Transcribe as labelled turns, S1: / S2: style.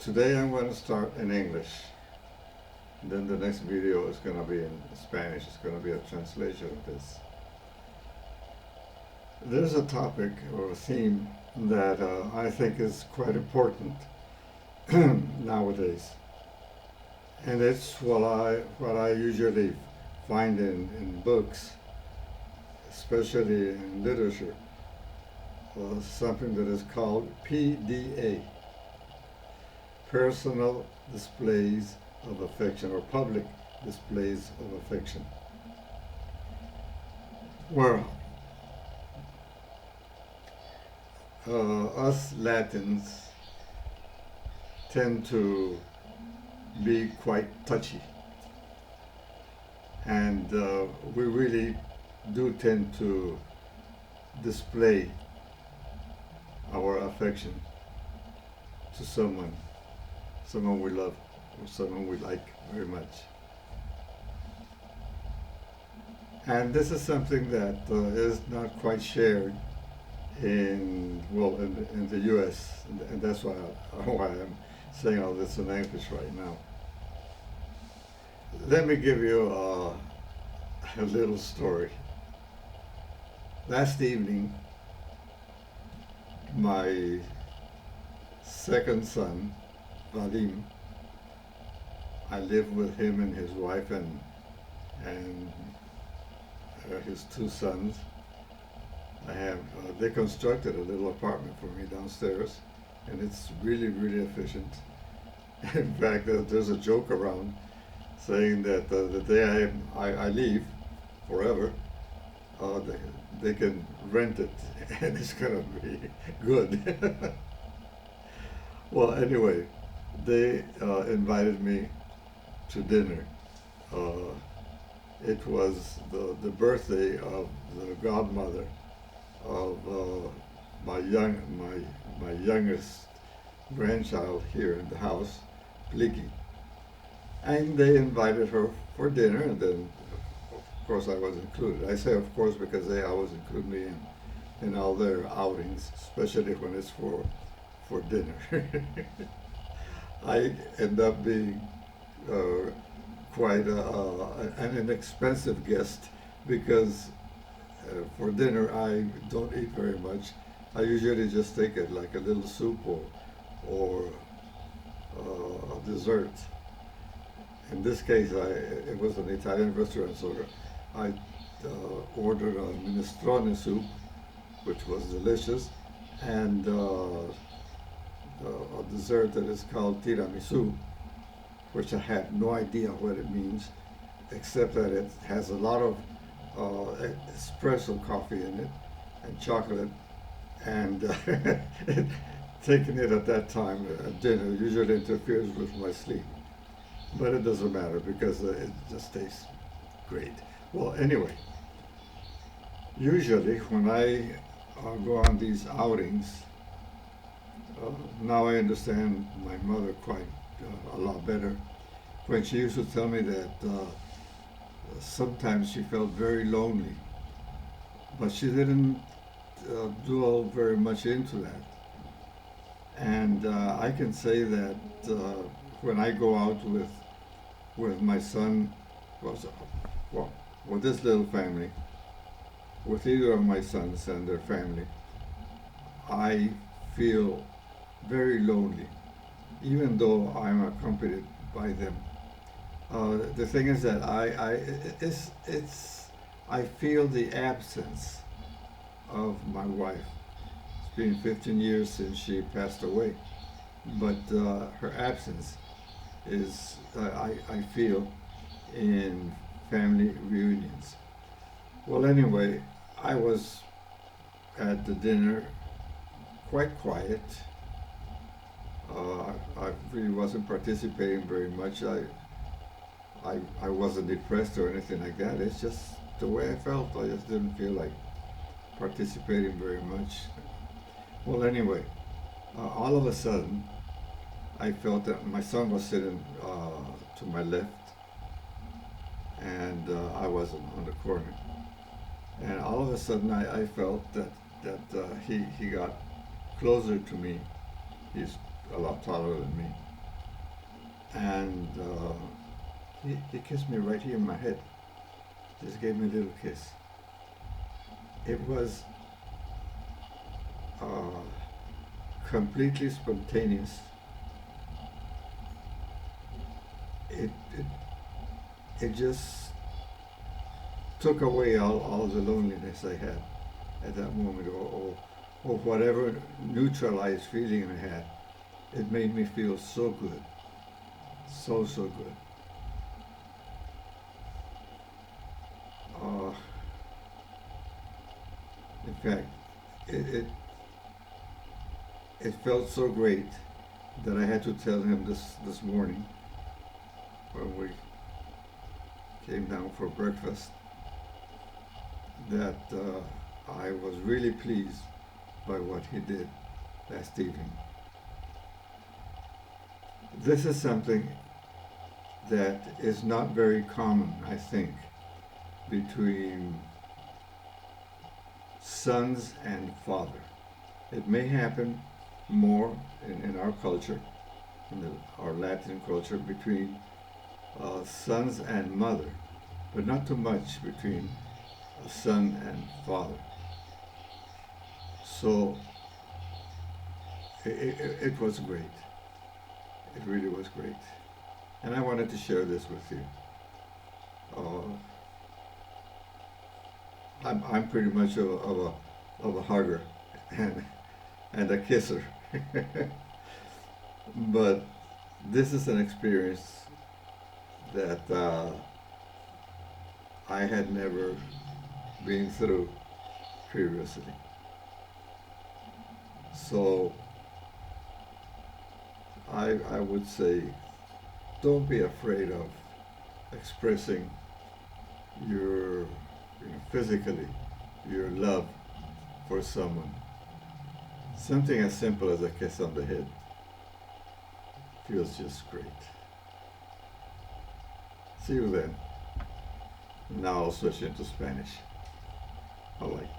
S1: Today I'm going to start in English. Then the next video is going to be in Spanish. It's going to be a translation of this. There's a topic or a theme that I think is quite important nowadays. And it's what I usually find in books, especially in literature, something that is called PDA, personal displays of affection, or public displays of affection. Well, us Latins tend to be quite touchy, and we really do tend to display our affection to someone we love, or someone we like very much. And this is something that is not quite shared in the U.S., and that's why I'm saying all this in English right now. Let me give you a little story. Last evening, my second son, Vadim, I live with him and his wife and his two sons. I have they constructed a little apartment for me downstairs, and it's really, really efficient. In fact, there's a joke around saying that the day I leave forever, they can rent it, and it's gonna be good. Well, anyway, they invited me to dinner. It was the birthday of the godmother of my youngest grandchild here in the house, Pliki. And they invited her for dinner, and then of course I was included. I say of course because they always include me in all their outings, especially when it's for dinner. I end up being quite an inexpensive guest because for dinner I don't eat very much. I usually just take it like a little soup or a dessert. In this case, it was an Italian restaurant, so I ordered a minestrone soup, which was delicious, and a dessert that is called tiramisu, which I have no idea what it means, except that it has a lot of espresso coffee in it and chocolate, and taking it at that time at dinner usually interferes with my sleep. But it doesn't matter because it just tastes great. Well, anyway, usually when I go on these outings, now I understand my mother quite a lot better. When she used to tell me that sometimes she felt very lonely, but she didn't dwell very much into that. And I can say that when I go out with my son, with this little family, with either of my sons and their family, I feel very lonely, even though I'm accompanied by them. The thing is that I feel the absence of my wife. It's been 15 years since she passed away, but her absence is I feel in family reunions. Well, anyway, I was at the dinner quite quiet. I really wasn't participating very much. I wasn't depressed or anything like that. It's just the way I felt. I just didn't feel like participating very much. Well, anyway, all of a sudden, I felt that my son was sitting to my left, and I was on the corner. And all of a sudden, I felt that he got closer to me. He's a lot taller than me. and he kissed me right here in my head. Just gave me a little kiss. It was uh, completely spontaneous. It, it it just took away all the loneliness I had at that moment, or whatever neutralized feeling I had. It made me feel so good, so good. Uh, in fact, it, it it felt so great that I had to tell him this morning when we came down for breakfast that I was really pleased by what he did last evening. This is something that is not very common, I think, between sons and father. It may happen more in our culture, our Latin culture, between sons and mother, but not too much between a son and father. So it was great. It really was great. And I wanted to share this with you. Uh, I'm pretty much of a hugger and a kisser. But this is an experience that I had never been through previously. So I would say, don't be afraid of expressing your, physically, your love for someone. Something as simple as a kiss on the head feels just great. See you then. Now I'll switch into Spanish. All right.